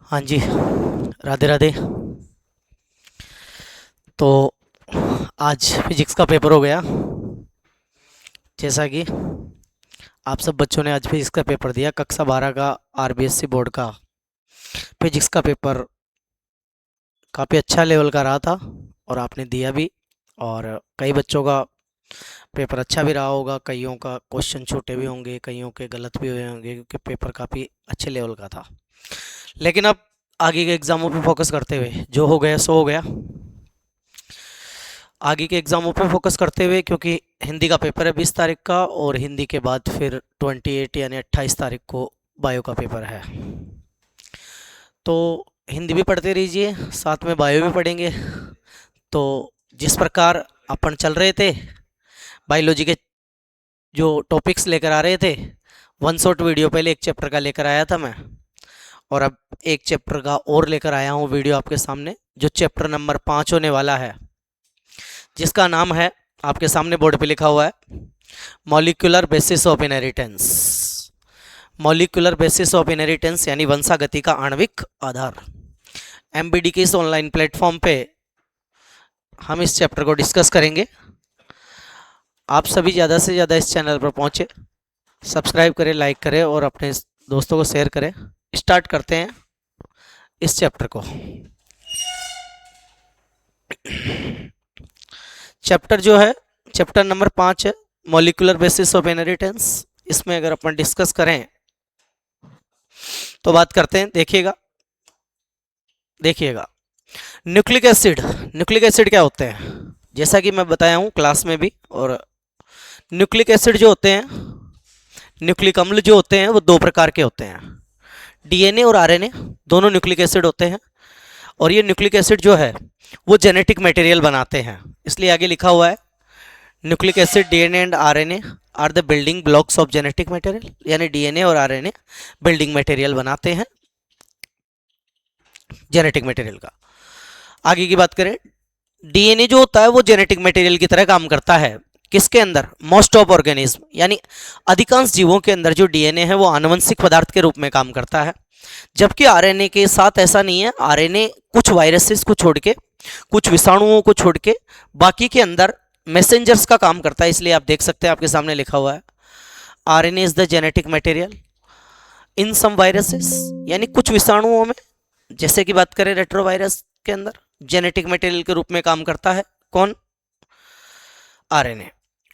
हाँ जी, राधे राधे। तो आज फिजिक्स का पेपर हो गया। जैसा कि आप सब बच्चों ने आज फिजिक्स का पेपर दिया, कक्षा 12 का आरबीएससी बोर्ड का फिजिक्स का पेपर काफ़ी अच्छा लेवल का रहा था और आपने दिया भी। और कई बच्चों का पेपर अच्छा भी रहा होगा, कईयों का क्वेश्चन छोटे भी होंगे, कईयों के गलत भी हुए होंगे, क्योंकि पेपर काफ़ी अच्छे लेवल का था। लेकिन अब आगे के एग्ज़ामों पे फोकस करते हुए, जो हो गया सो हो गया। आगे के एग्ज़ामों पे फोकस करते हुए, क्योंकि हिंदी का पेपर है 20 तारीख का, और हिंदी के बाद फिर 28 यानी 28 तारीख को बायो का पेपर है। तो हिंदी भी पढ़ते रहिए, साथ में बायो भी पढ़ेंगे। तो जिस प्रकार अपन चल रहे थे, बायोलॉजी के जो टॉपिक्स लेकर आ रहे थे, वन शॉट वीडियो पहले एक चैप्टर का लेकर आया था मैं, और अब एक चैप्टर का और लेकर आया हूँ वीडियो आपके सामने, जो चैप्टर नंबर 5 होने वाला है, जिसका नाम है, आपके सामने बोर्ड पे लिखा हुआ है, molecular basis of inheritance. Molecular basis of inheritance यानी वंशागति का आणविक आधार। एमबीडी के इस ऑनलाइन प्लेटफॉर्म पे हम इस चैप्टर को डिस्कस करेंगे। आप सभी ज़्यादा से ज़्यादा इस चैनल पर पहुँचे, सब्सक्राइब करें, लाइक करें और अपने दोस्तों को शेयर करें। स्टार्ट करते हैं इस चैप्टर को। चैप्टर जो है, चैप्टर नंबर 5 है, मॉलिक्यूलर बेसिस ऑफ इनहेरिटेंस। इसमें अगर अपन डिस्कस करें तो बात करते हैं, देखिएगा न्यूक्लिक एसिड। न्यूक्लिक एसिड क्या होते हैं, जैसा कि मैं बताया हूँ क्लास में भी। और न्यूक्लिक एसिड जो होते हैं, न्यूक्लिक अम्ल जो होते हैं, वो दो प्रकार के होते हैं, डीएनए और आरएनए, दोनों न्यूक्लिक एसिड होते हैं। और ये न्यूक्लिक एसिड जो है वो जेनेटिक मटेरियल बनाते हैं, इसलिए आगे लिखा हुआ है, nucleic acid, DNA and RNA are the building blocks of genetic material. यानी डीएनए और आरएनए बिल्डिंग मटेरियल बनाते हैं जेनेटिक मटेरियल का। आगे की बात करें, डीएनए जो होता है वो जेनेटिक मटेरियल की तरह काम करता है। किसके अंदर? मोस्ट ऑफ ऑर्गेनिज्म, यानी अधिकांश जीवों के अंदर जो डीएनए है वो आनुवंशिक पदार्थ के रूप में काम करता है। जबकि आरएनए के साथ ऐसा नहीं है। आरएनए कुछ वायरसेस को छोड़ के, कुछ विषाणुओं को छोड़ के, बाकी के अंदर मैसेंजर्स का काम करता है। इसलिए आप देख सकते हैं, आपके सामने लिखा हुआ है, RNA is the genetic material in some viruses. यानी कुछ विषाणुओं में, जैसे कि बात करें रेट्रोवायरस के अंदर, जेनेटिक मटेरियल के रूप में काम करता है कौन? आरएनए।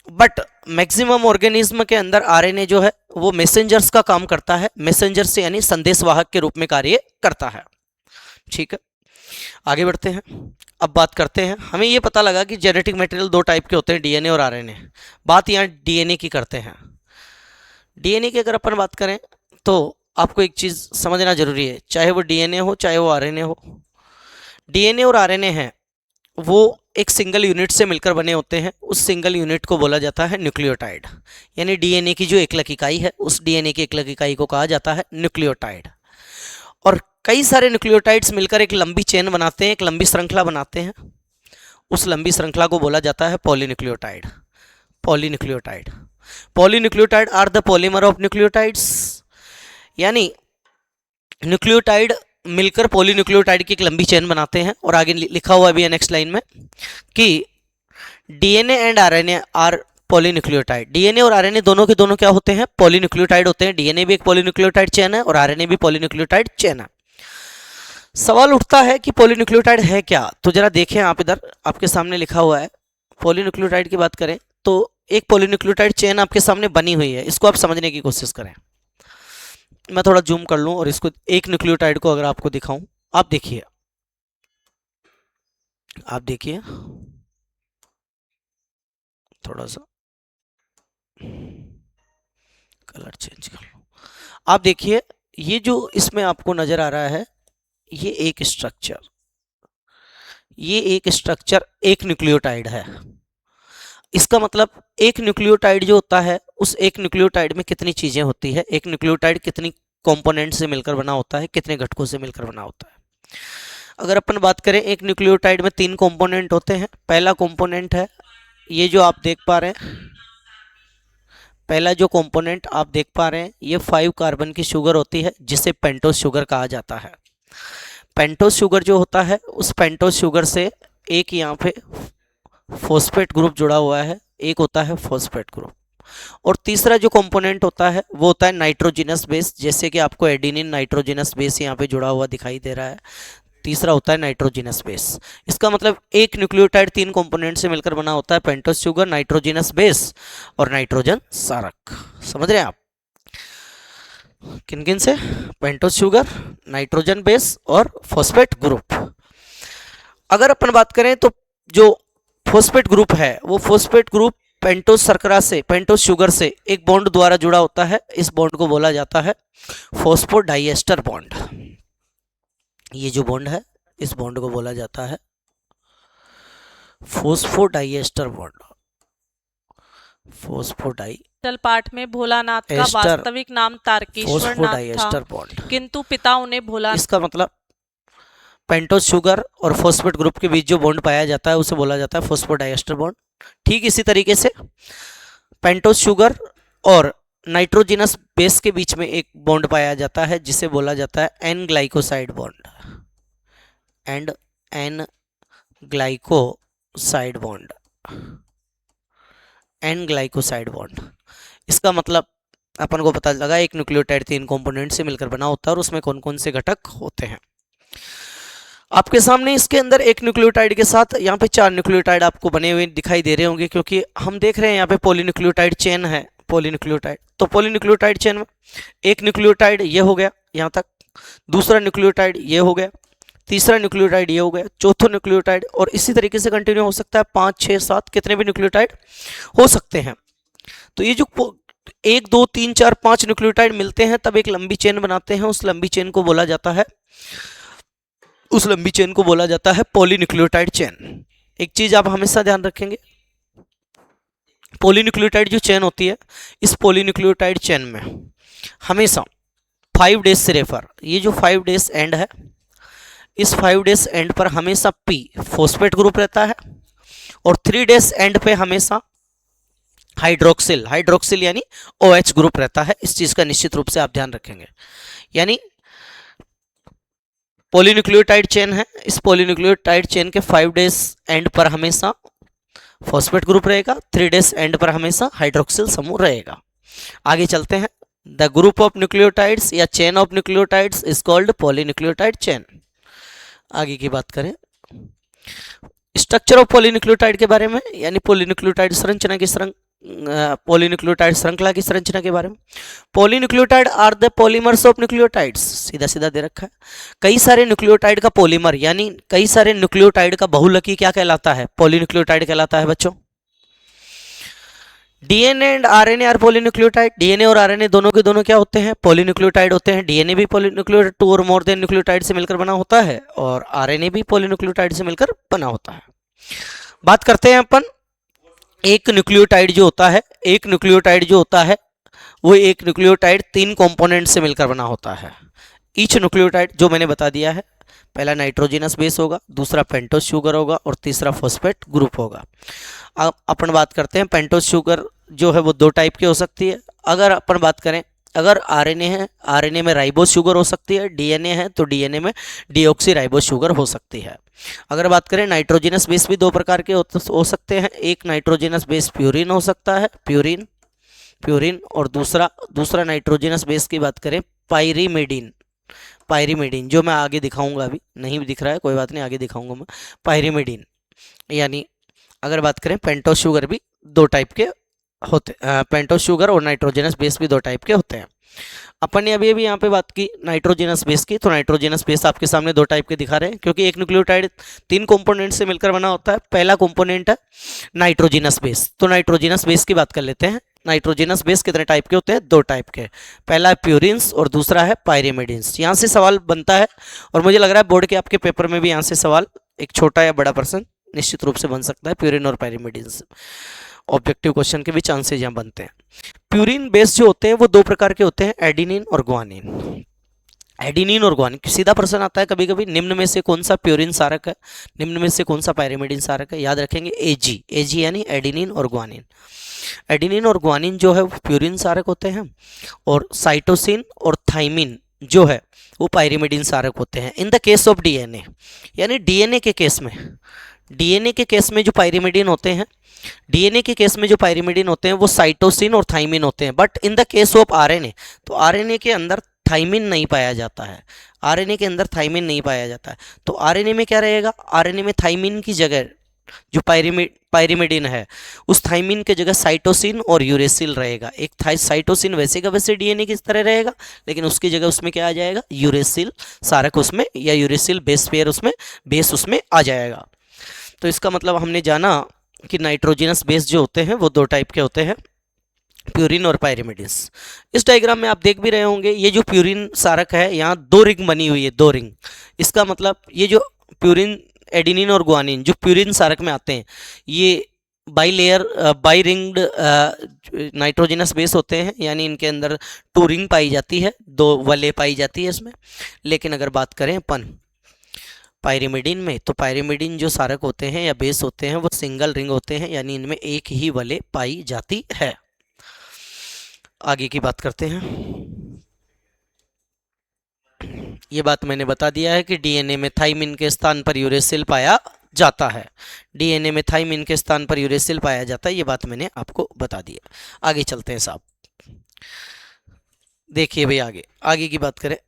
बट मैक्सिमम ऑर्गेनिज्म के अंदर आरएनए जो है वो मैसेंजर्स का काम करता है। मैसेंजर्स यानी संदेशवाहक के रूप में कार्य करता है। ठीक है, आगे बढ़ते हैं। अब बात करते हैं, हमें ये पता लगा कि जेनेटिक मटेरियल दो टाइप के होते हैं, डीएनए और आरएनए। बात यहाँ डीएनए की करते हैं। डीएनए की अगर अपन बात करें तो आपको एक चीज़ समझना जरूरी है, चाहे वो डीएनए हो चाहे वो आरएनए हो, डीएनए और आरएनए हैं वो एक सिंगल यूनिट से मिलकर बने होते हैं। उस सिंगल यूनिट को बोला जाता है न्यूक्लियोटाइड। यानी डीएनए की जो एकलक इकाई है, उस डीएनए की एकलक इकाई को कहा जाता है न्यूक्लियोटाइड। और कई सारे न्यूक्लियोटाइड्स मिलकर एक लंबी चेन बनाते हैं, एक लंबी श्रृंखला बनाते हैं। उस लंबी श्रृंखला को बोला जाता है polynucleotide. Polynucleotide, polynucleotide are the polymer of nucleotides. यानी न्यूक्लियोटाइड मिलकर पॉलीन्यूक्लियोटाइड की एक लंबी चेन बनाते हैं। और आगे लिखा हुआ भी है नेक्स्ट लाइन में कि DNA and RNA are polynucleotide. DNA और आरएनए दोनों के दोनों क्या होते हैं? पॉलीन्यूक्लियोटाइड होते हैं। डीएनए भी एक पॉलीन्यूक्लियोटाइड चेन है और आरएनए भी पॉलीन्यूक्लियोटाइड चेन है। सवाल उठता है कि पॉलीन्यूक्लियोटाइड है क्या? तो जरा देखें, आप इधर आपके सामने लिखा हुआ है, पॉलीन्यूक्लियोटाइड की बात करें तो एक पॉलीन्यूक्लियोटाइड चेन आपके सामने बनी हुई है। इसको आप समझने की कोशिश करें। मैं थोड़ा जूम कर लूं और इसको, एक न्यूक्लियोटाइड को अगर आपको दिखाऊं, आप देखिए, आप देखिए, थोड़ा सा कलर चेंज कर लो। आप देखिए, ये जो इसमें आपको नजर आ रहा है, ये एक स्ट्रक्चर, ये एक स्ट्रक्चर एक न्यूक्लियोटाइड है। इसका मतलब एक न्यूक्लियोटाइड जो होता है, उस एक न्यूक्लियोटाइड में कितनी चीजें होती है, एक न्यूक्लियोटाइड कितनी कंपोनेंट से मिलकर बना होता है, कितने घटकों से मिलकर बना होता है। अगर अपन बात करें, एक न्यूक्लियोटाइड में 3 कंपोनेंट होते हैं। पहला कंपोनेंट है ये जो आप देख पा रहे हैं, पहला जो कंपोनेंट आप देख पा रहे हैं, ये 5 कार्बन की शुगर होती है, जिसे पेंटोस शुगर कहा जाता है। पेंटोज शुगर जो होता है, उस पेंटोज शुगर से एक यहाँ पे फॉस्फेट ग्रुप जुड़ा हुआ है, एक होता है फॉस्फेट ग्रुप, और तीसरा जो कंपोनेंट होता है वो होता है नाइट्रोजिनस बेस, जैसे कि आपको एडिनिन नाइट्रोजिनस बेस यहाँ पे जुड़ा हुआ दिखाई दे रहा है। तीसरा होता है नाइट्रोजिनस बेस। इसका मतलब एक न्यूक्लियोटाइड 3 कंपोनेंट से मिलकर बना होता है, पेंटोज शुगर, नाइट्रोजिनस बेस और नाइट्रोजन सारक। समझ रहे हैं आप? किन किन से? पेंटोज शुगर, नाइट्रोजन बेस और फॉस्फेट ग्रुप। अगर अपन बात करें तो जो फॉस्फेट ग्रुप है वो फॉस्फेट ग्रुप पेंटोज शर्करा से, पेंटोज शुगर से एक बॉन्ड द्वारा जुड़ा होता है। इस बॉन्ड को बोला जाता है फॉस्फोडाइएस्टर बॉन्ड। ये जो बॉन्ड है, इस बॉन्ड को बोला जाता है फॉस्फोडाइएस्टर बॉन्ड। चल पाठ में भोलानाथ का वास्तविक नाम तारकेश्वर नाथ था, किंतु पिता उन्हें भोला। इसका मतलब पेंटोज शुगर और फॉस्फेट ग्रुप के बीच जो बॉन्ड पाया जाता है उसे बोला जाता है फॉस्फोडाइएस्टर बॉन्ड। ठीक इसी तरीके से पेंटोज शुगर और नाइट्रोजिनस बेस के बीच में एक बॉन्ड पाया जाता है जिसे बोला जाता है N glycoside bond, and N glycoside bond, N glycoside bond. इसका मतलब अपन को पता लगा एक न्यूक्लियोटाइड 3 कंपोनेंट से मिलकर बना होता है और उसमें कौन कौन से घटक होते हैं। आपके सामने इसके अंदर एक न्यूक्लियोटाइड के साथ यहाँ पे 4 न्यूक्लियोटाइड आपको बने हुए दिखाई दे रहे होंगे, क्योंकि हम देख रहे हैं यहाँ पे पॉलीन्यूक्लियोटाइड चेन है, पॉलीन्यूक्लियोटाइड। तो पॉलीन्यूक्लियोटाइड चेन में एक न्यूक्लियोटाइड ये हो गया यहाँ तक, दूसरा न्यूक्लियोटाइड ये हो गया, तीसरा न्यूक्लियोटाइड ये हो गया, चौथा न्यूक्लियोटाइड, और इसी तरीके से कंटिन्यू हो सकता है। 5, 6, 7 कितने भी न्यूक्लियोटाइड हो सकते हैं। तो ये जो 1, 2, 3, 4, 5 न्यूक्लियोटाइड मिलते हैं तब एक लंबी चेन बनाते हैं। उस लंबी चेन को बोला जाता है पॉलीन्यूक्लियोटाइड चेन। एक चीज आप हमेशा ध्यान रखेंगे, पॉलीन्यूक्लियोटाइड जो चेन होती है, इस पॉलीन्यूक्लियोटाइड चेन में हमेशा 5 डेज से रेफर, ये जो 5 डेज एंड है, इस 5 डेज एंड पर हमेशा P फॉस्फेट ग्रुप रहता है, और 3 डेज एंड पे हमेशा हाइड्रोक्सिल यानी OH ग्रुप रहता है। इस चीज का निश्चित रूप से आप ध्यान रखेंगे। यानी पॉलीन्यूक्लियोटाइड चेन है, इस पॉलीन्यूक्लियोटाइड चेन के 5 डेज एंड पर हमेशा फॉस्फेट ग्रुप रहेगा, 3 डेज एंड पर हमेशा हाइड्रोक्सिल समूह रहेगा। आगे चलते हैं। द ग्रुप ऑफ न्यूक्लियोटाइड्स या chain of nucleotides is called polynucleotide chain. आगे की बात करें स्ट्रक्चर ऑफ पॉलीन्यूक्लियोटाइड के बारे में, यानी पॉलीन्यूक्लियोटाइड श्रृंखला की संरचना के बारे में। Polynucleotide are the polymers of nucleotides, सीधा सीधा दे रखा है। कई सारे न्यूक्लियोटाइड का पॉलीमर यानी कई सारे न्यूक्लियोटाइड का बहुलकी क्या कहलाता है? पॉलीन्यूक्लियोटाइड कहलाता है बच्चों। DNA and RNA are polynucleotide. DNA और आरएनए दोनों के दोनों क्या होते हैं? पॉलीन्यूक्लियोटाइड होते हैं। डीएनए भी पॉलीन्यूक्लियोटाइड 2 और मोर देन न्यूक्लियोटाइड से मिलकर बना होता है, और आरएनए भी पॉलीन्यूक्लियोटाइड से मिलकर बना होता है। बात करते हैं अपन एक न्यूक्लियोटाइड जो होता है वो एक न्यूक्लियोटाइड 3 कंपोनेंट से मिलकर बना होता है। ईच न्यूक्लियोटाइड जो मैंने बता दिया है, पहला नाइट्रोजिनस बेस होगा, दूसरा पेंटोज शुगर होगा और तीसरा फॉस्फेट ग्रुप होगा। अब अपन बात करते हैं पेंटोज शुगर जो है वो 2 टाइप की हो सकती है। अगर अपन बात करें, अगर आरएनए है, आरएनए में राइबोज शुगर हो सकती है। डीएनए है तो डीएनए में डीऑक्सी राइबोज शुगर हो सकती है। अगर बात करें नाइट्रोजिनस बेस भी 2 प्रकार के हो सकते हैं। एक नाइट्रोजिनस बेस प्यूरिन हो सकता है, प्यूरिन, और दूसरा नाइट्रोजिनस बेस की बात करें पायरीमिडीन, जो मैं आगे दिखाऊंगा, अभी नहीं दिख रहा है, कोई बात नहीं, आगे दिखाऊंगा मैं। पायरीमिडीन यानी अगर बात करें पेंटोज शुगर भी 2 टाइप के होते हैं। पेंटोज शुगर और नाइट्रोजिनस बेस भी 2 टाइप के होते हैं। अपन ने अभी यहाँ पे बात की नाइट्रोजिनस बेस की, तो नाइट्रोजिनस बेस आपके सामने 2 टाइप के दिखा रहे हैं, क्योंकि एक न्यूक्लियोटाइड 3 कंपोनेंट से मिलकर बना होता है। पहला कंपोनेंट है नाइट्रोजिनस बेस। तो नाइट्रोजिनस बेस की बात कर लेते हैं। नाइट्रोजिनस बेस कितने टाइप के होते हैं? 2 टाइप के। पहला है प्यूरिन्स और दूसरा है पायरीमिडीन्स। यहाँ से सवाल बनता है, और मुझे लग रहा है बोर्ड के आपके पेपर में भी यहाँ से सवाल एक छोटा या बड़ा प्रश्न निश्चित रूप से बन सकता है। प्यूरिन और पायरीमिडीन्स ऑब्जेक्टिव क्वेश्चन के भी चांसेज यहाँ बनते हैं। प्यूरिन बेस जो होते हैं वो 2 प्रकार के होते हैं, एडिनिन और ग्वानिन। सीधा प्रश्न आता है कभी कभी, निम्न में से कौन सा प्यूरिन सारक है, निम्न में से कौन सा पायरीमिडीन सारक है? याद रखेंगे एजी यानी एडिनिन और ग्वानिन। एडिनिन और ग्वानिन जो है वो प्यूरिन सारक होते हैं, और साइटोसिन और थाइमिन जो है वो पायरिमिडीन सारक होते हैं। In the case of DNA, यानी डीएनए के केस में, डीएनए के केस में जो पायरिमिडीन होते हैं, डीएनए के केस में जो पायरिमिडीन होते हैं वो साइटोसिन और थाइमिन होते हैं। But in the case of RNA, तो आरएनए के अंदर थाइमिन नहीं पाया जाता है, आरएनए के अंदर थाइमिन नहीं पाया जाता है। तो आरएनए में क्या रहेगा, आरएनए में थाइमिन की जगह जो पायरिमिडीन है, उस थाइमिन के जगह साइटोसिन और यूरेसिल रहेगा। एक साइटोसिन वैसे का वैसे डीएनए की तरह रहेगा, लेकिन उसकी जगह उसमें क्या आ जाएगा, यूरेसिल सारक उसमें, या यूरेसिल बेस पेयर उसमें, बेस उसमें आ जाएगा। तो इसका मतलब हमने जाना कि नाइट्रोजिनस बेस जो होते हैं वो दो टाइप के होते हैं, प्यूरिन और पायरिमिडिन्स। इस डायग्राम में आप देख भी रहे होंगे, ये जो प्यूरिन सारक है यहाँ दो रिंग बनी हुई है, दो रिंग। इसका मतलब ये जो प्यूरिन, एडिनिन और गुआनिन जो प्यूरिन सारक में आते हैं, ये by layer by ringed nitrogenous base होते हैं, यानी इनके अंदर टू रिंग पाई जाती है, दो वले पाई जाती है इसमें। लेकिन अगर बात करें अपन पायरिमिडीन में, तो पायरिमिडीन जो सारक होते हैं या बेस होते हैं वो सिंगल रिंग होते हैं, यानी इनमें एक ही वले पाई जाती है। आगे की बात करते हैं। ये बात मैंने बता दिया है कि डीएनए में थाइमिन के स्थान पर यूरेसिल पाया जाता है, डीएनए में थाइमिन के स्थान पर यूरेसिल पाया जाता है, ये बात मैंने आपको बता दी है। आगे चलते हैं साहब, देखिए भाई आगे, आगे की बात करें।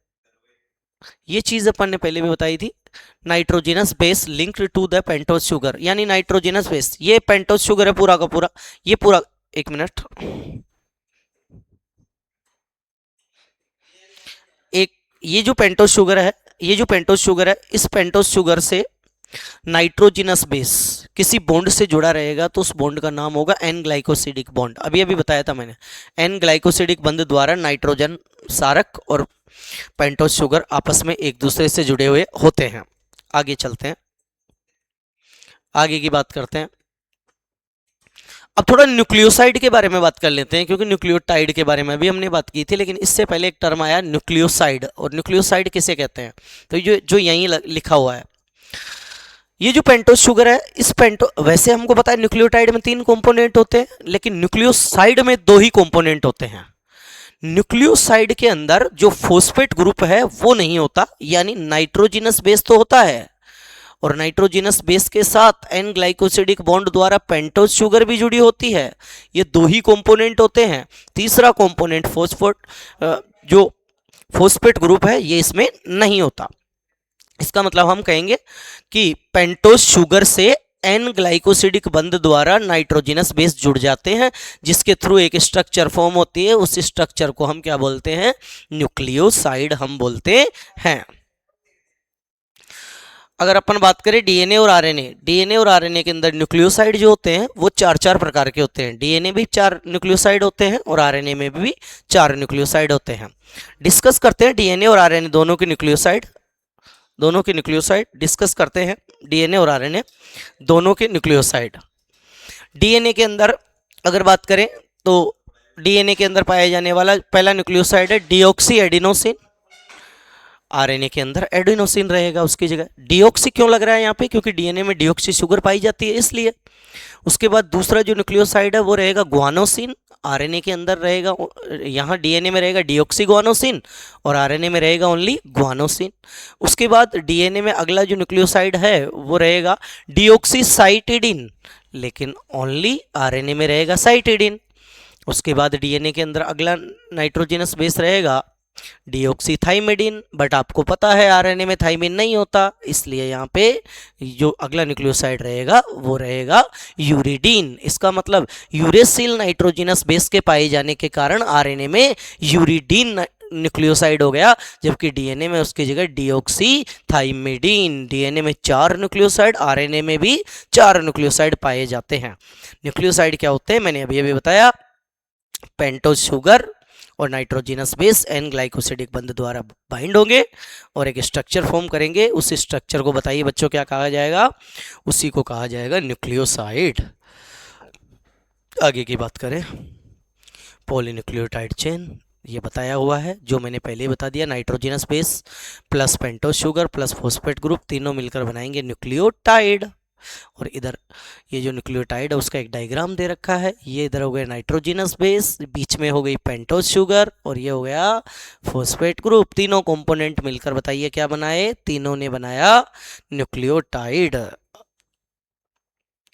ये चीज अपन ने पहले भी बताई थी, nitrogenous base linked to the pentose sugar, यानी नाइट्रोजिनस बेस, ये पेंटोज शुगर है पूरा का पूरा, ये पूरा, एक मिनट, एक ये जो पेंटोज शुगर है, ये जो पेंटोज शुगर है, इस पेंटोज शुगर से नाइट्रोजिनस बेस किसी बॉन्ड से जुड़ा रहेगा तो उस बॉन्ड का नाम होगा एन ग्लाइकोसिडिक बॉन्ड। अभी अभी बताया था मैंने, एन ग्लाइकोसिडिक बंध द्वारा नाइट्रोजन सारक और पेंटोज शुगर आपस में एक दूसरे से जुड़े हुए होते हैं। आगे चलते हैं, आगे की बात करते हैं। अब थोड़ा न्यूक्लियोसाइड के बारे में बात कर लेते हैं, क्योंकि न्यूक्लियोटाइड के बारे में भी हमने बात की थी, लेकिन इससे पहले एक टर्म आया न्यूक्लियोसाइड। और न्यूक्लियोसाइड किसे कहते हैं, तो जो यहीं लिखा हुआ है, ये जो पेंटोज शुगर है, इस वैसे हमको पता है न्यूक्लियोटाइड में 3 कंपोनेंट होते हैं, लेकिन न्यूक्लियोसाइड में 2 ही कंपोनेंट होते हैं। न्यूक्लियोसाइड के अंदर जो फॉस्फेट ग्रुप है वो नहीं होता, यानी नाइट्रोजिनस बेस तो होता है, और नाइट्रोजिनस बेस के साथ एन ग्लाइकोसिडिक बॉन्ड द्वारा पेंटोज शुगर भी जुड़ी होती है। ये 2 ही कंपोनेंट होते हैं, तीसरा कंपोनेंट जो फॉस्फेट ग्रुप है ये इसमें नहीं होता। इसका मतलब हम कहेंगे कि पेंटोज शुगर से एन ग्लाइकोसिडिक बंध द्वारा नाइट्रोजिनस बेस जुड़ जाते हैं, जिसके थ्रू एक स्ट्रक्चर फॉर्म होती है। उस स्ट्रक्चर को हम क्या बोलते हैं, न्यूक्लियोसाइड हम बोलते हैं। अगर अपन बात करें डीएनए और आरएनए, डीएनए और आरएनए के अंदर न्यूक्लियोसाइड जो होते हैं वो 4 प्रकार के होते हैं। डीएनए भी 4 न्यूक्लियोसाइड होते हैं और आरएनए में भी 4 न्यूक्लियोसाइड होते हैं। डिस्कस करते हैं डीएनए और आरएनए दोनों के न्यूक्लियोसाइड, डिस्कस करते हैं डीएनए और आरएनए दोनों के न्यूक्लियोसाइड। डीएनए के अंदर अगर बात करें तो डीएनए के अंदर पाया जाने वाला पहला न्यूक्लियोसाइड है डीऑक्सी एडिनोसिन। आरएनए के अंदर एडिनोसिन रहेगा उसकी जगह। डीऑक्सी क्यों लग रहा है यहाँ पे, क्योंकि डीएनए में डीऑक्सी शुगर पाई जाती है इसलिए। उसके बाद दूसरा जो न्यूक्लियोसाइड है वो रहेगा ग्वानोसिन। आरएनए के अंदर रहेगा, यहाँ डीएनए में रहेगा डीऑक्सी ग्वानोसिन और आरएनए में रहेगा ओनली ग्वानोसिन। उसके बाद डीएनए में अगला जो न्यूक्लियोसाइड है वो रहेगा डीऑक्सीसाइटिडिन, लेकिन ओनली आरएनए में रहेगा साइटिडिन। उसके बाद डीएनए के अंदर अगला नाइट्रोजिनस बेस रहेगा डीऑक्सीथाइमिडिन, बट आपको पता है आरएनए में थाइमिन नहीं होता, इसलिए यहाँ पे जो अगला न्यूक्लियोसाइड रहेगा वो रहेगा यूरिडीन। इसका मतलब यूरेसिल नाइट्रोजिनस बेस के पाए जाने के कारण आरएनए में यूरिडीन न्यूक्लियोसाइड हो गया, जबकि डीएनए में उसकी जगह डीऑक्सीथाइमिडिन। डीएनए में 4 न्यूक्लियोसाइड, आरएनए में भी 4 न्यूक्लियोसाइड पाए जाते हैं। न्यूक्लियोसाइड क्या होते हैं, मैंने अभी बताया, पेंटोज शुगर और नाइट्रोजिनस बेस एन ग्लाइकोसिडिक बंध द्वारा बाइंड होंगे और एक स्ट्रक्चर फॉर्म करेंगे। उस स्ट्रक्चर को बताइए बच्चों क्या कहा जाएगा, उसी को कहा जाएगा न्यूक्लियोसाइड। आगे की बात करें, पॉलीन्यूक्लियोटाइड चेन, ये बताया हुआ है जो मैंने पहले ही बता दिया। Nitrogenous base plus pentose sugar plus phosphate group तीनों मिलकर बनाएंगे न्यूक्लियोटाइड। और इधर ये जो न्यूक्लियोटाइड है उसका एक डायग्राम दे रखा है। ये इधर हो गया नाइट्रोजिनस बेस, बीच में हो गई पेंटोज शुगर और ये हो गया फॉस्फेट ग्रुप। तीनों कंपोनेंट मिलकर बताइए क्या बनाए, तीनों ने बनाया न्यूक्लियोटाइड।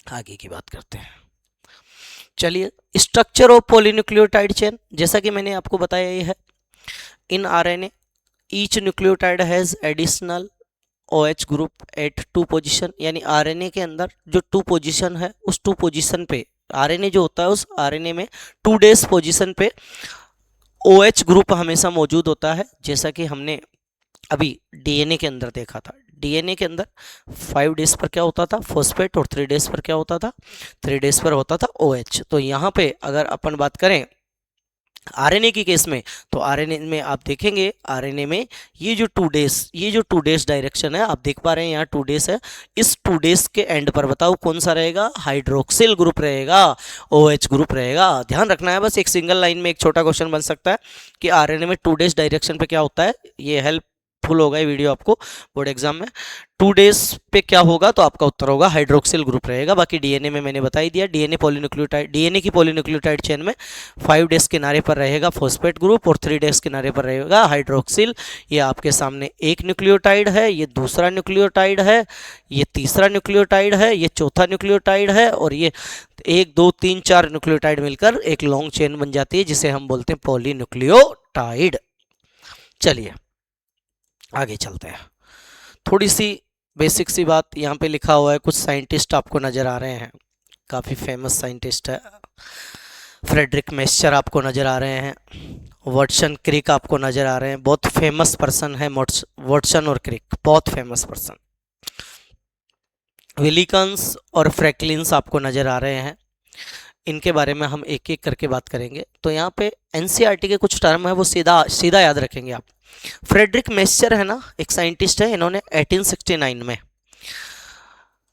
आगे की बात करते हैं। चलिए, स्ट्रक्चर ऑफ पॉलीन्यूक्लियोटाइड चेन, जैसा कि मैंने आपको बताया ये है, in RNA each nucleotide has additional OH group at 2 position, यानी आरएनए के अंदर जो 2 पोजीशन है उस 2 पोजीशन पे आरएनए जो होता है उस आरएनए में 2 डेज पोजीशन पे OH ग्रुप हमेशा मौजूद होता है। जैसा कि हमने अभी डीएनए के अंदर देखा था, डीएनए के अंदर 5 डेज पर क्या होता था, फॉस्फेट, और 3 डेज पर क्या होता था, 3 डेज पर होता था OH। तो यहाँ पे अगर अपन बात करें आरएनए की केस में, तो आरएनए में आप देखेंगे, आरएनए में ये जो 2 डेज डायरेक्शन है आप देख पा रहे हैं, यहाँ 2 डेज है। इस 2 डेज के एंड पर बताओ कौन सा रहेगा, हाइड्रोक्सिल ग्रुप रहेगा, OH ग्रुप रहेगा। ध्यान रखना है बस, एक सिंगल लाइन में एक छोटा क्वेश्चन बन सकता है कि आरएनए में 2 डेज डायरेक्शन पे क्या होता है। ये हेल्पफुल होगा ये वीडियो आपको बोर्ड एग्जाम में। 2 डेज पे क्या होगा, तो आपका उत्तर होगा हाइड्रोक्सिल ग्रुप रहेगा। बाकी डीएनए में मैंने बता ही दिया, डीएनए की पॉलीन्यूक्लियोटाइड चेन में 5 डेज किनारे पर रहेगा फॉस्फेट ग्रुप और 3 डेज किनारे पर रहेगा हाइड्रोक्सिल। ये आपके सामने एक न्यूक्लियोटाइड है, ये दूसरा न्यूक्लियोटाइड है, ये तीसरा न्यूक्लियोटाइड है, ये चौथा न्यूक्लियोटाइड है, और ये 1 2 3 4 न्यूक्लियोटाइड मिलकर एक लॉन्ग चेन बन जाती है जिसे हम बोलते हैं पॉलीन्यूक्लियोटाइड। चलिए आगे चलते हैं। थोड़ी सी बेसिक सी बात, यहाँ पे लिखा हुआ है, कुछ साइंटिस्ट आपको नज़र आ रहे हैं, काफ़ी फेमस साइंटिस्ट है। फ्रेडरिक मेस्चर आपको नज़र आ रहे हैं, वाटसन क्रिक आपको नज़र आ रहे हैं, बहुत फेमस पर्सन है वाटसन और क्रिक, बहुत फेमस पर्सन। विलिकन्स और फ्रैंकलिन्स आपको नज़र आ रहे हैं, इनके बारे में हम एक एक करके बात करेंगे। तो यहाँ पे एनसीईआरटी के कुछ टर्म है वो सीधा याद रखेंगे आप। फ्रेडरिक मेस्चर है ना, एक साइंटिस्ट है, इन्होंने 1869 में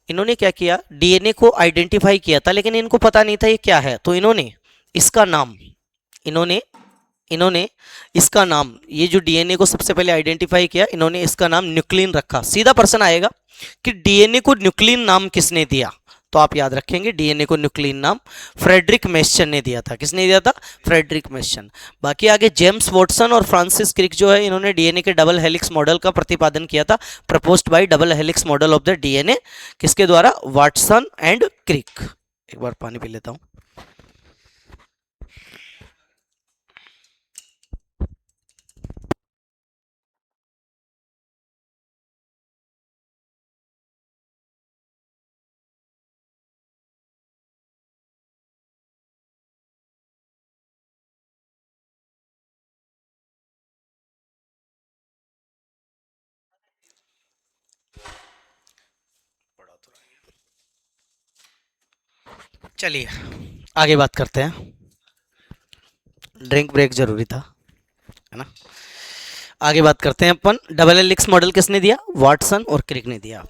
इन्होंने क्या किया, डीएनए को आइडेंटिफाई किया था, लेकिन इनको पता नहीं था ये क्या है। तो इन्होंने इसका नाम इसका नाम, ये जो डीएनए को सबसे पहले आइडेंटिफाई किया, इन्होंने इसका नाम न्यूक्लिन रखा। सीधा प्रश्न आएगा कि डीएनए को न्यूक्लिन नाम किसने दिया, तो आप याद रखेंगे डीएनए को न्यूक्लिन नाम फ्रेडरिक मेस्चर ने दिया था। किसने दिया था, फ्रेडरिक मेस्चर। बाकी आगे जेम्स वाटसन और फ्रांसिस क्रिक जो है, इन्होंने डीएनए के डबल हेलिक्स मॉडल का प्रतिपादन किया था, proposed by double helix model of the DNA, किसके द्वारा, वाटसन एंड क्रिक। एक बार पानी पी लेता हूं। चलिए आगे बात करते हैं। ड्रिंक ब्रेक जरूरी था, है ना। आगे बात करते हैं अपन, डबल हेलिक्स मॉडल किसने दिया, वाटसन और क्रिक ने दिया।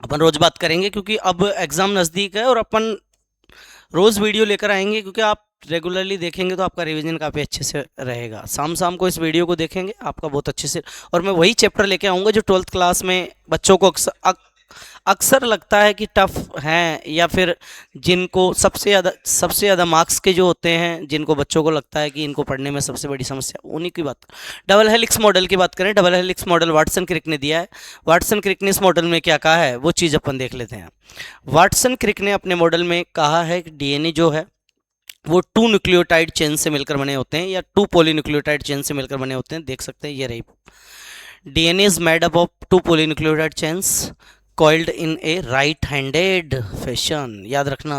अपन रोज बात करेंगे क्योंकि अब एग्जाम नज़दीक है, और अपन रोज वीडियो लेकर आएंगे, क्योंकि आप रेगुलरली देखेंगे तो आपका रिवीजन काफ़ी अच्छे से रहेगा। शाम को इस वीडियो को देखेंगे आपका बहुत अच्छे से, और मैं वही चैप्टर लेके आऊँगा जो 12th क्लास में बच्चों को अक्सर लगता है कि टफ हैं, या फिर जिनको सबसे ज़्यादा मार्क्स के जो होते हैं, जिनको बच्चों को लगता है कि इनको पढ़ने में सबसे बड़ी समस्या, उन्हीं की बात। डबल हेलिक्स मॉडल की बात करें, double helix model Watson Crick ने दिया है। वाटसन क्रिक ने इस मॉडल में क्या कहा है वो चीज़ अपन देख लेते हैं। वाटसन क्रिक ने अपने मॉडल में कहा है कि डीएनए जो है वो 2 न्यूक्लियोटाइड चेन से मिलकर बने होते हैं, या 2 पॉलीन्यूक्लियोटाइड चेन से मिलकर बने होते हैं। देख सकते हैं ये रही, DNA is made up of 2 polynucleotide chains coiled in A right handed fashion. याद रखना,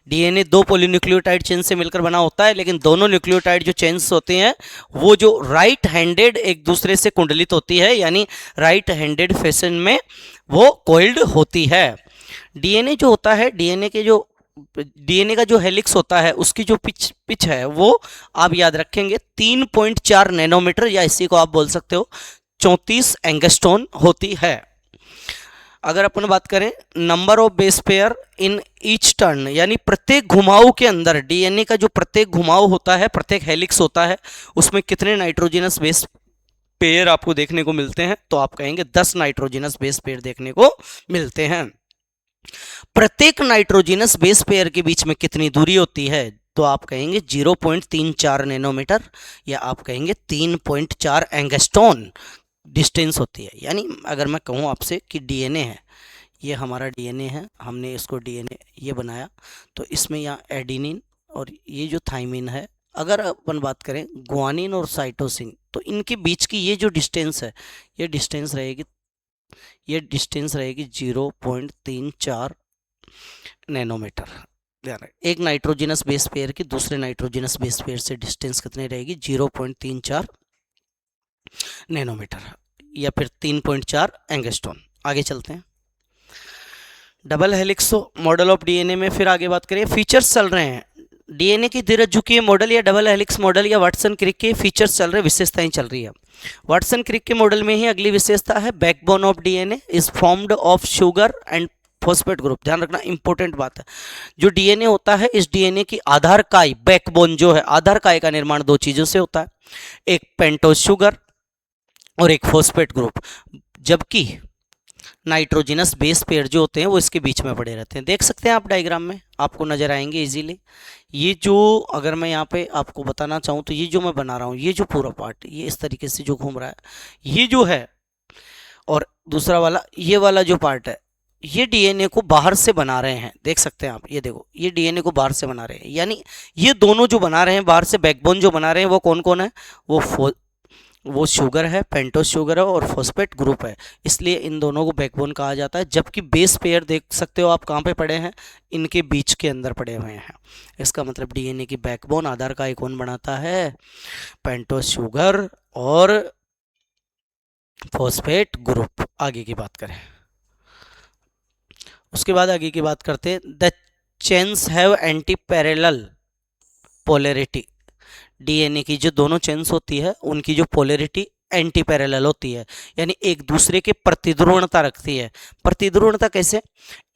डीएनए 2 पॉलीन्यूक्लियोटाइड चेन से मिलकर बना होता है, लेकिन दोनों न्यूक्लियोटाइड जो चेन्स होते हैं वो जो राइट हैंडेड एक दूसरे से कुंडलित होती है, यानी राइट हैंडेड फैशन में वो कॉइल्ड होती है। डीएनए जो होता है, डीएनए का जो हेलिक्स होता है उसकी जो पिच है वो आप याद रखेंगे 3.4 नैनोमीटर, या इसी को आप बोल सकते हो 34 एंगस्ट्रॉन होती है। अगर अपन बात करें number of base pair in each turn, यानी प्रत्येक घुमाव के अंदर डीएनए का जो प्रत्येक घुमाव होता है, प्रत्येक हेलिक्स होता है, उसमें कितने नाइट्रोजनस बेस पेयर आपको देखने को मिलते हैं, तो आप कहेंगे 10 नाइट्रोजनस बेस पेयर देखने को मिलते हैं। प्रत्येक नाइट्रोजिनस बेस पेयर के बीच में कितनी दूरी होती है? तो आप कहेंगे 0.34 नैनोमीटर या आप कहेंगे 3.4 एंगस्ट्रॉन डिस्टेंस होती है। यानी अगर मैं कहूँ आपसे कि डीएनए है, ये हमारा डीएनए है, हमने इसको डीएनए ये बनाया, तो इसमें यहाँ एडिनिन और ये जो थाइमिन है, अगर अपन बात करें ग्वानिन और साइटोसिन, तो इनके बीच की ये जो डिस्टेंस है, ये डिस्टेंस रहेगी 0.34 नैनोमीटर। ध्यान रखें, एक नाइट्रोजिनस बेस पेयर की दूसरे नाइट्रोजिनस बेस पेयर से डिस्टेंस कितनी रहेगी? 0.34 नैनोमीटर या फिर 3.4 एंगस्ट्रॉन। आगे चलते हैं, double helix model of DNA में फिर आगे बात करें, फीचर्स चल रहे हैं डीएनए की द्वितीयक मॉडल या डबल हेलिक्स मॉडल या वाटसन क्रिक के फीचर्स चल रहे हैं, विशेषताएं चल रही है। वाटसन क्रिक के मॉडल में ही अगली विशेषता है backbone of DNA is formed of sugar and phosphate group. ध्यान रखना, इंपॉर्टेंट बात है, जो डीएनए होता है इस डीएनए की आधार काय, बैकबोन जो है, आधार काय का निर्माण दो चीजों से होता है, एक पेंटोज शुगर और एक फॉस्फेट ग्रुप, जबकि नाइट्रोजिनस बेस पेयर जो होते हैं वो इसके बीच में पड़े रहते हैं। देख सकते हैं आप डायग्राम में, आपको नजर आएंगे इजीली। ये जो अगर मैं यहाँ पे आपको बताना चाहूँ तो ये जो मैं बना रहा हूँ, ये जो पूरा पार्ट ये इस तरीके से जो घूम रहा है, ये जो है, और दूसरा वाला ये वाला जो पार्ट है, ये डीएनए को बाहर से बना रहे हैं। देख सकते हैं आप, ये देखो, ये डीएनए को बाहर से बना रहे हैं, यानी ये दोनों जो बना रहे हैं बाहर से, बैकबोन जो बना रहे हैं वो कौन कौन है? वो शुगर है, पेंटोज शुगर है और फॉस्फेट ग्रुप है, इसलिए इन दोनों को बैकबोन कहा जाता है। जबकि बेस पेयर देख सकते हो आप कहाँ पे पड़े हैं? इनके बीच के अंदर पड़े हुए हैं। इसका मतलब डीएनए की बैकबोन आधार का कौन बनाता है? पेंटोज शुगर और फॉस्फेट ग्रुप। आगे की बात करें, उसके बाद आगे की बात करते हैं, the chains have anti parallel polarity. DNA की जो दोनों चेन्स होती है उनकी जो पोलैरिटी एंटी पैरेलल होती है, यानी एक दूसरे के प्रतिध्रुवणता रखती है। प्रतिध्रुवणता कैसे?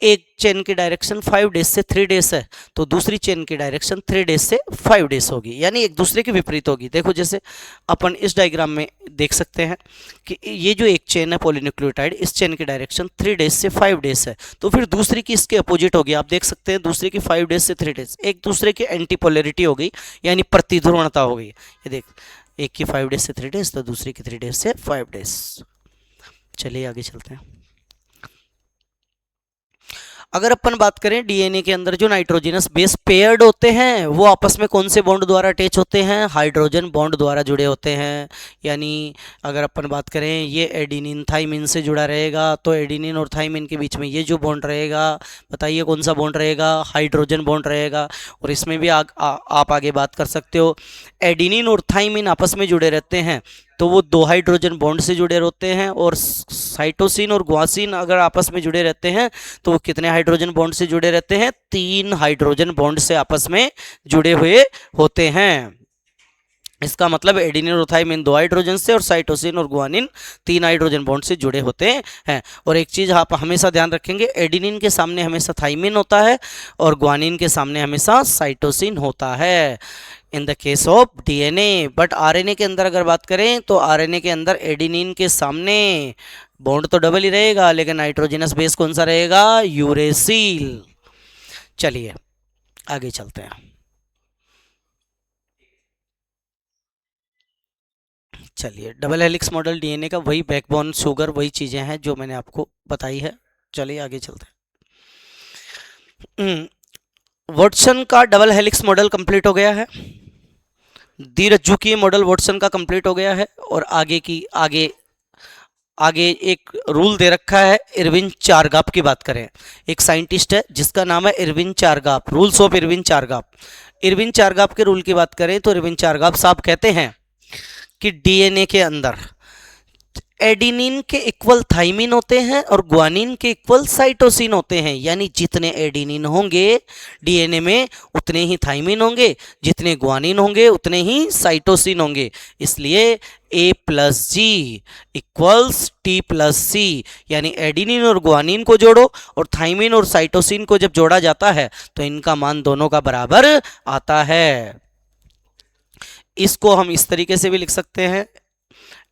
एक चेन की डायरेक्शन 5 डेज से 3 डेज है, तो दूसरी चेन की डायरेक्शन 3 डेज से 5 डेज होगी, यानी एक दूसरे के विपरीत होगी। देखो जैसे अपन इस डायग्राम में देख सकते हैं कि ये जो एक चेन है पॉलीन्यूक्लियोटाइड, इस चेन की डायरेक्शन 3 डेज से 5 डेज है, तो फिर दूसरी की इसके अपोजिट होगी। आप देख सकते हैं दूसरी की 5 डेज से 3 डेज, एक दूसरे की एंटी पोलैरिटी हो गई, यानी प्रतिध्रुवणता हो गई। ये देख, एक की 5 डेज से 3 डेज तो दूसरी की 3 डेज से 5 डेज। चलिए आगे चलते हैं। अगर अपन बात करें डीएनए के अंदर जो नाइट्रोजनस बेस पेयर्ड होते हैं वो आपस में कौन से बॉन्ड द्वारा अटैच होते हैं? हाइड्रोजन बॉन्ड द्वारा जुड़े होते हैं। यानी अगर अपन बात करें ये एडिनिन थाइमिन से जुड़ा रहेगा, तो एडिनिन और थाइमिन के बीच में ये जो बॉन्ड रहेगा, बताइए कौन सा बॉन्ड रहेगा? हाइड्रोजन बॉन्ड रहेगा। और इसमें भी आप आगे बात कर सकते हो, एडिनिन और थाइमिन आपस में जुड़े रहते हैं तो वो 2 हाइड्रोजन बॉन्ड से जुड़े रहते हैं, और साइटोसिन और ग्वासिन अगर आपस में जुड़े रहते हैं तो वो कितने हाइड्रोजन बॉन्ड से जुड़े रहते हैं? 3 हाइड्रोजन बॉन्ड से आपस में जुड़े हुए होते हैं। इसका मतलब एडिनिन और थाइमिन 2 हाइड्रोजन से और साइटोसिन और ग्वानिन 3 हाइड्रोजन बॉन्ड से जुड़े होते हैं। और एक चीज़ आप हमेशा ध्यान रखेंगे, एडिनिन के सामने हमेशा थाइमिन होता है और ग्वानिन के सामने हमेशा साइटोसिन होता है in the case of DNA. But RNA के अंदर अगर बात करें तो आरएनए के अंदर एडिनिन के सामने बॉन्ड तो डबल ही रहेगा, लेकिन नाइट्रोजनस बेस कौन सा रहेगा? यूरेसिल। चलिए आगे चलते हैं। चलिए, डबल हेलिक्स मॉडल डीएनए का वही बैकबोन शुगर वही चीज़ें हैं जो मैंने आपको बताई है। चलिए आगे चलते हैं। वॉटसन का डबल हेलिक्स मॉडल कंप्लीट हो गया है, द्विरज्जुकीय मॉडल वॉटसन का कंप्लीट हो गया है। और आगे एक रूल दे रखा है, इरविन चारगाप की बात करें, एक साइंटिस्ट है जिसका नाम है Erwin Chargaff, rules of Erwin Chargaff. Erwin Chargaff के रूल की बात करें तो इरविन चारगाप साहब कहते हैं कि डीएनए के अंदर एडिनिन के इक्वल थाइमिन होते हैं और ग्वानिन के इक्वल साइटोसिन होते हैं, यानी जितने एडिनिन होंगे डीएनए में उतने ही थाइमिन होंगे, जितने ग्वानिन होंगे उतने ही साइटोसिन होंगे। इसलिए A plus G equals T plus C, यानी एडिनिन और ग्वानिन को जोड़ो और थाइमिन और साइटोसिन को जब जोड़ा जाता है तो इनका मान दोनों का बराबर आता है। इसको हम इस तरीके से भी लिख सकते हैं,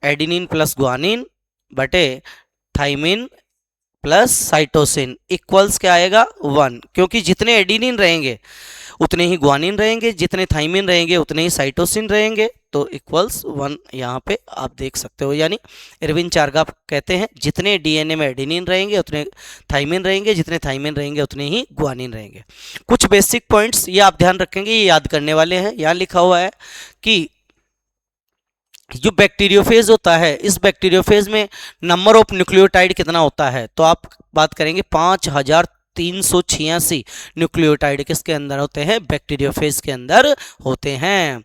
एडिनिन प्लस ग्वानिन बटे थाइमिन प्लस साइटोसिन इक्वल्स क्या आएगा 1, क्योंकि जितने एडिनिन रहेंगे उतने ही ग्वानिन रहेंगे, जितने थाइमिन रहेंगे उतने ही साइटोसिन रहेंगे, तो इक्वल्स 1 यहाँ पे आप देख सकते हो। यानी इरविन चार्गाफ कहते हैं जितने डीएनए में एडिनिन रहेंगे उतने थाइमिन रहेंगे, जितने थाइमिन रहेंगे उतने ही ग्वानिन रहेंगे। कुछ बेसिक पॉइंट्स ये आप ध्यान रखेंगे, ये याद करने वाले हैं। यहाँ लिखा हुआ है कि जो बैक्टीरियोफेज होता है, इस बैक्टीरियोफेज में नंबर ऑफ न्यूक्लियोटाइड कितना होता है, तो आप बात करेंगे 5386 न्यूक्लियोटाइड किसके अंदर होते हैं, बैक्टीरियोफेज के अंदर होते हैं।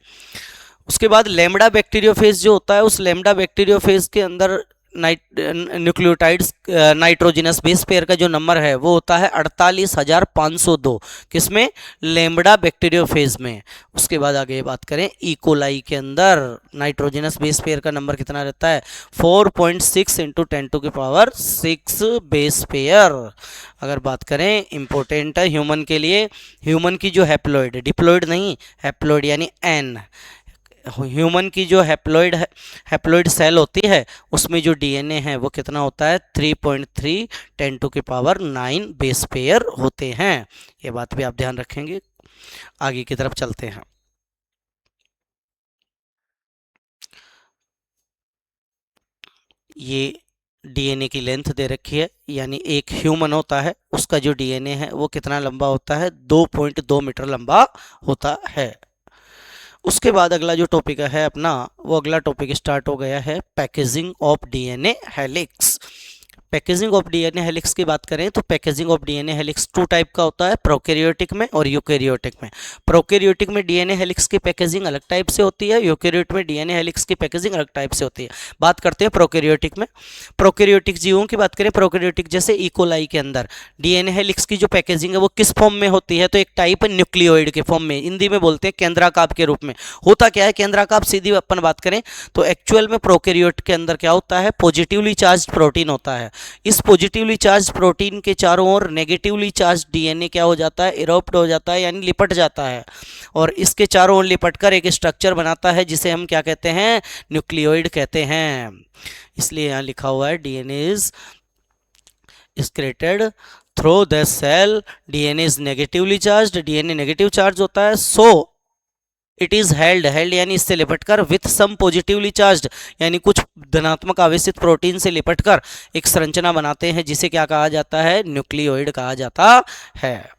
उसके बाद लैम्बडा बैक्टीरियोफेज जो होता है, उस लैम्बडा बैक्टीरियोफेज के अंदर न्यूक्लियोटाइड्स नाइट्रोजिनस बेस पेयर का जो नंबर है वो होता है 48,502 किसमें, लैम्बडा बैक्टीरियोफेज में। उसके बाद आगे बात करें इकोलाई के अंदर नाइट्रोजिनस बेस पेयर का नंबर कितना रहता है 4.6 × 10⁶ बेस पेयर। अगर बात करें इंपॉर्टेंट है ह्यूमन के लिए, ह्यूमन की जो हैप्लॉइड, डिप्लॉइड नहीं हैप्लॉइड यानी एन, ह्यूमन की जो हैप्लॉइड सेल होती है उसमें जो डीएनए है वो कितना होता है 3.3 10⁹ बेस पेयर होते हैं। ये बात भी आप ध्यान रखेंगे। आगे की तरफ चलते हैं। ये डीएनए की लेंथ दे रखी है, यानी एक ह्यूमन होता है उसका जो डीएनए है वो कितना लंबा होता है 2.2 मीटर लंबा होता है। उसके बाद अगला जो टॉपिक है अपना, वो अगला टॉपिक स्टार्ट हो गया है packaging of DNA helix. Packaging of DNA helix की बात करें तो packaging of DNA helix 2 type का होता है, प्रोकैरियोटिक में और यूकैरियोटिक में। प्रोकैरियोटिक में डीएनए हेलिक्स की पैकेजिंग अलग टाइप से होती है, यूकैरियोट में डीएनए हेलिक्स की पैकेजिंग अलग टाइप से होती है। बात करते हैं प्रोकैरियोटिक में। प्रोकैरियोटिक जीवों की बात करें, प्रोकैरियोटिक जैसे इकोलाई के अंदर डीएनए हेलिक्स की जो पैकेजिंग है वो किस फॉर्म में होती है, तो एक टाइप न्यूक्लियोइड के फॉर्म में, हिंदी में बोलते हैं केंद्राकाप के रूप में। होता क्या है केंद्राकाप, सीधी अपन बात करें तो एक्चुअल में प्रोकैरियोट के अंदर क्या होता है, पॉजिटिवली चार्ज प्रोटीन होता है। इस पॉजिटिवली चार्ज प्रोटीन के चारों ओर नेगेटिवली चार्ज डीएनए क्या हो जाता है, इरोप्ट हो जाता है, यानी लिपट जाता है, और इसके चारों ओर लिपटकर एक स्ट्रक्चर बनाता है जिसे हम क्या कहते हैं, न्यूक्लियोइड कहते हैं। इसलिए यहाँ लिखा हुआ है DNA is created through the cell, DNA is negatively charge, DNA negative charge होता है, सो इट इज हेल्ड यानी इससे लिपटकर विथ सम पॉजिटिवली चार्ज, यानी कुछ धनात्मक आवेशित प्रोटीन से लिपटकर एक संरचना बनाते हैं जिसे क्या कहा जाता है, न्यूक्लियोइड कहा जाता है।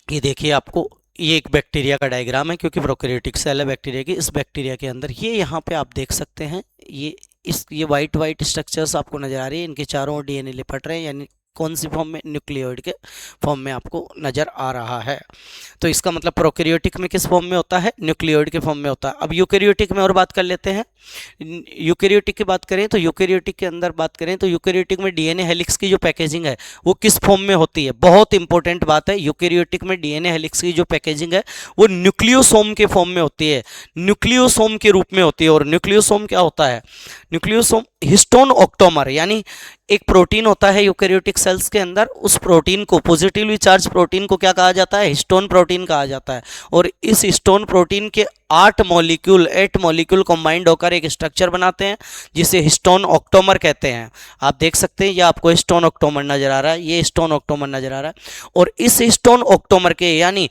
ये देखिए आपको ये एक बैक्टीरिया का डायग्राम है, क्योंकि प्रोकैरियोटिक सेल है बैक्टीरिया की। इस बैक्टीरिया के अंदर ये यहाँ पे आप देख सकते हैं, ये वाइट स्ट्रक्चर्स आपको नजर आ रही है, इनके चारों ओर डीएनए लिपट रहे हैं, यानी कौन सी फॉर्म में, न्यूक्लियोइड के फॉर्म में आपको नजर आ रहा है। तो इसका मतलब प्रोकैरियोटिक में किस फॉर्म में होता है, न्यूक्लियोइड के फॉर्म में होता है। अब यूकैरियोटिक में और बात कर लेते हैं। यूकैरियोटिक की बात करें तो यूकैरियोटिक के अंदर बात करें तो यूकैरियोटिक में डीएनए हेलिक्स की जो पैकेजिंग है वो किस फॉर्म में होती है, बहुत इंपॉर्टेंट बात है। यूकैरियोटिक में डीएनए हेलिक्स की जो पैकेजिंग है वो न्यूक्लियोसोम के फॉर्म में होती है, न्यूक्लियोसोम के रूप में होती है। और न्यूक्लियोसोम क्या होता है, न्यूक्लियोसोम हिस्टोन ऑक्टोमर, यानी एक प्रोटीन होता है यूकैरियोटिक सेल्स के अंदर, उस प्रोटीन को, पॉजिटिवली चार्ज प्रोटीन को क्या कहा जाता है, हिस्टोन प्रोटीन कहा जाता है। और इस हिस्टोन प्रोटीन के 8 मॉलिक्यूल कंबाइंड होकर एक स्ट्रक्चर बनाते हैं जिसे हिस्टोन ऑक्टोमर कहते हैं। आप देख सकते हैं ये आपको हिस्टोन ऑक्टोमर नजर आ रहा है, ये हिस्टोन ऑक्टोमर नजर आ रहा है। और इस हिस्टोन ऑक्टोमर के यानी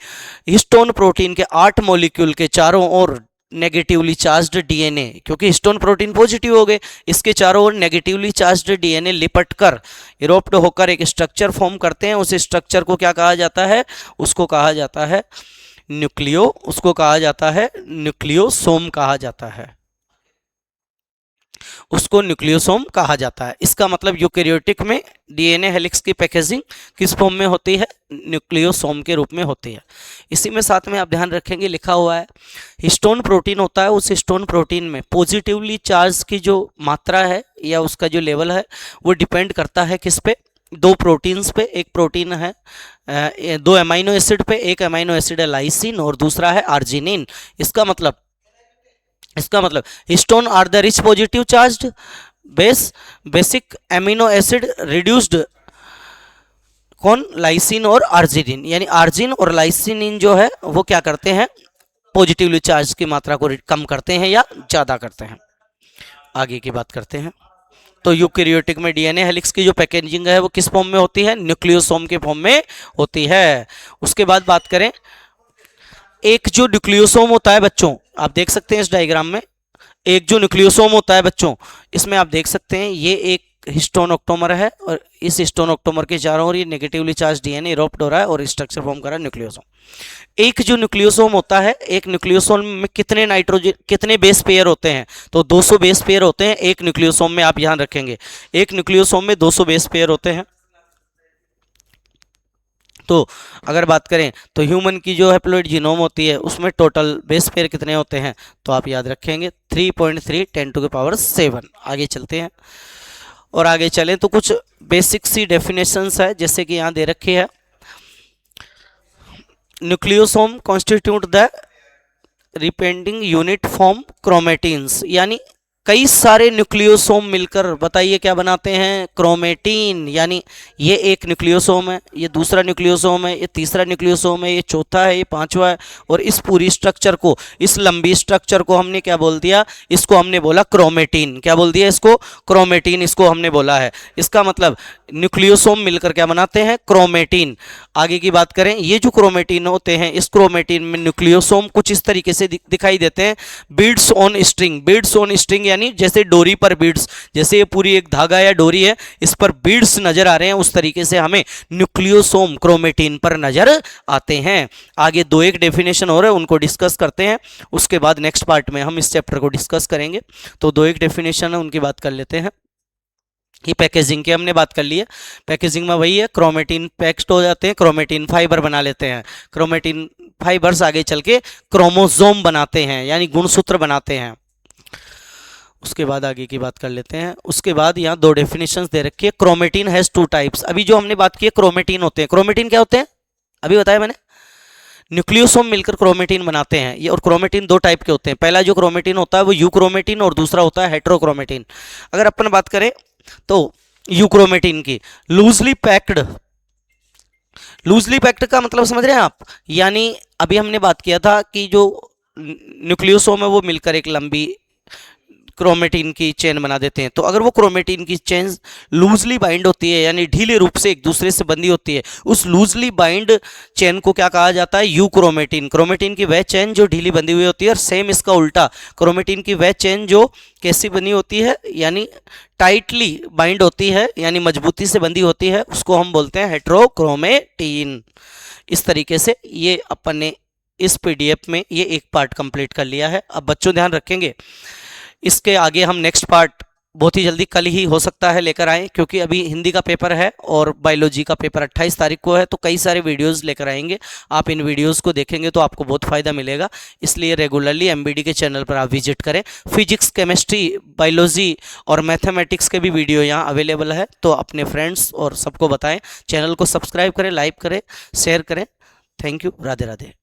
हिस्टोन प्रोटीन के 8 मॉलिक्यूल के चारों ओर नेगेटिवली चार्ज्ड डीएनए, क्योंकि हिस्टोन प्रोटीन पॉजिटिव हो गए, इसके चारों ओर नेगेटिवली चार्ज्ड डीएनए लिपटकर इरोप्ट होकर एक स्ट्रक्चर फॉर्म करते हैं। उस स्ट्रक्चर को क्या कहा जाता है, उसको कहा जाता है उसको कहा जाता है न्यूक्लियोसोम कहा जाता है, उसको न्यूक्लियोसोम कहा जाता है। इसका मतलब यूकैरियोटिक में डीएनए हेलिक्स की पैकेजिंग किस फॉर्म में होती है, न्यूक्लियोसोम के रूप में होती है। इसी में साथ में आप ध्यान रखेंगे लिखा हुआ है हिस्टोन प्रोटीन होता है, उस हिस्टोन प्रोटीन में पॉजिटिवली चार्ज की जो मात्रा है या उसका जो लेवल है वो डिपेंड करता है किस पे, 2 प्रोटीन्स पे। एक प्रोटीन है 2 अमाइनो एसिड पे, एक अमाइनो एसिड है लाइसिन और दूसरा है आर्जिनिन। इसका मतलब histone are the rich positive charged basic amino acid reduced, कौन, लाइसिन और आर्जिनिन, यानी आर्जिन और लाइसिनिन जो है वो क्या करते हैं, पॉजिटिवली चार्ज की मात्रा को कम करते हैं या ज़्यादा करते हैं। आगे की बात करते हैं। तो यूकैरियोटिक में डीएनए हेलिक्स की जो पैकेजिंग है वो किस फॉर्म में होती है, न्यूक्लियोसोम के फॉर्म में होती है। उसके बाद बात करें, एक जो न्यूक्लियोसोम होता है बच्चों, आप देख सकते हैं इस डायग्राम में, एक जो न्यूक्लियोसोम होता है बच्चों, इसमें आप देख सकते हैं ये एक हिस्टोन ऑक्टोमर है और इस हिस्टोन ऑक्टोमर के चारों ओर ये नेगेटिवली चार्ज डीएनए इरोप्ट हो रहा है और स्ट्रक्चर फॉर्म कर रहा है न्यूक्लियोसोम। एक जो न्यूक्लियोसोम होता है, एक न्यूक्लियोसोम में कितने बेस पेयर होते हैं, तो 200 बेस पेयर होते हैं एक न्यूक्लियोसोम में, आप ध्यान रखेंगे एक न्यूक्लियोसोम में 200 बेस पेयर होते हैं। तो अगर बात करें तो ह्यूमन की जो हैप्लॉइड जीनोम होती है उसमें टोटल बेस पेयर कितने होते हैं, तो आप याद रखेंगे 3.3 10⁻⁷। आगे चलते हैं और आगे चलें तो कुछ बेसिक सी डेफिनेशंस है, जैसे कि यहाँ दे रखी है, nucleosome constitute the repeating unit form chromatins, यानी कई सारे न्यूक्लियोसोम मिलकर बताइए क्या बनाते हैं, क्रोमेटिन। यानी ये एक न्यूक्लियोसोम है, ये दूसरा न्यूक्लियोसोम है, ये तीसरा न्यूक्लियोसोम है, ये चौथा है, ये पांचवा है, और इस पूरी स्ट्रक्चर को, इस लंबी स्ट्रक्चर को हमने क्या बोल दिया, इसको हमने बोला क्रोमेटिन। क्या बोल दिया इसको, क्रोमेटिन इसको हमने बोला है। इसका मतलब न्यूक्लियोसोम मिलकर क्या बनाते हैं, क्रोमेटिन। आगे की बात करें, ये जो क्रोमेटिन होते हैं, इस क्रोमेटिन में न्यूक्लियोसोम कुछ इस तरीके से दिखाई देते हैं, beads on string. Beads on string यानी जैसे डोरी पर बीड्स, जैसे ये पूरी एक धागा या डोरी है, इस पर बीड्स नजर आ रहे हैं, उस तरीके से हमें न्यूक्लियोसोम क्रोमेटिन पर नजर आते हैं। आगे दो एक डेफिनेशन हो रहे हैं, उनको डिस्कस करते हैं, उसके बाद नेक्स्ट पार्ट में हम इस चैप्टर को डिस्कस करेंगे। तो दो एक डेफिनेशन है, उनकी बात कर लेते हैं। ये पैकेजिंग की हमने बात कर ली है, पैकेजिंग में वही है, क्रोमेटिन पैक्ड हो जाते हैं, क्रोमेटिन फाइबर बना लेते हैं, क्रोमेटिन फाइबर्स आगे चल के क्रोमोसोम बनाते हैं, यानी गुणसूत्र बनाते हैं। उसके बाद आगे की बात कर लेते हैं। उसके बाद यहाँ दो डेफिनेशंस दे रखी है, क्रोमेटिन हैज 2 टाइप्स। अभी जो हमने बात की है क्रोमेटिन होते हैं, क्रोमेटिन क्या होते हैं अभी बताया मैंने, न्यूक्लियोसोम मिलकर क्रोमेटिन बनाते हैं ये, और क्रोमेटिन 2 टाइप के होते हैं। पहला जो क्रोमेटिन होता है वो यूक्रोमेटिन और दूसरा होता है हेट्रोक्रोमेटिन। अगर अपन बात करें तो यूक्रोमेटिन की, लूजली पैक्ड का मतलब समझ रहे हैं आप, यानी अभी हमने बात किया था कि जो न्यूक्लियोसोम है वो मिलकर एक लंबी क्रोमेटिन की चेन बना देते हैं। तो अगर वो क्रोमेटिन की चेन लूजली बाइंड होती है, यानी ढीले रूप से एक दूसरे से बंधी होती है, उस लूजली बाइंड चेन को क्या कहा जाता है, यूक्रोमेटिन। क्रोमेटिन की वह चेन जो ढीली बंधी हुई होती है, और सेम इसका उल्टा, क्रोमेटिन की वह चेन जो कैसी बनी होती है, यानी टाइटली बाइंड होती है, यानी मजबूती से बंधी होती है, उसको हम बोलते हैं हेट्रोक्रोमेटिन। इस तरीके से ये अपन ने इस पीडीएफ में ये एक पार्ट कंप्लीट कर लिया है। अब बच्चों ध्यान रखेंगे, इसके आगे हम नेक्स्ट पार्ट बहुत ही जल्दी, कल ही हो सकता है लेकर आएँ, क्योंकि अभी हिंदी का पेपर है और बायोलॉजी का पेपर 28 तारीख को है, तो कई सारे वीडियोस लेकर आएंगे। आप इन वीडियोस को देखेंगे तो आपको बहुत फ़ायदा मिलेगा, इसलिए रेगुलरली एमबीडी के चैनल पर आप विजिट करें। फिजिक्स, केमिस्ट्री, बायोलॉजी और मैथमेटिक्स के भी वीडियो यहाँ अवेलेबल है, तो अपने फ्रेंड्स और सबको बताएँ। चैनल को सब्सक्राइब करें, लाइक करें, शेयर करें। Thank you, Radhe Radhe.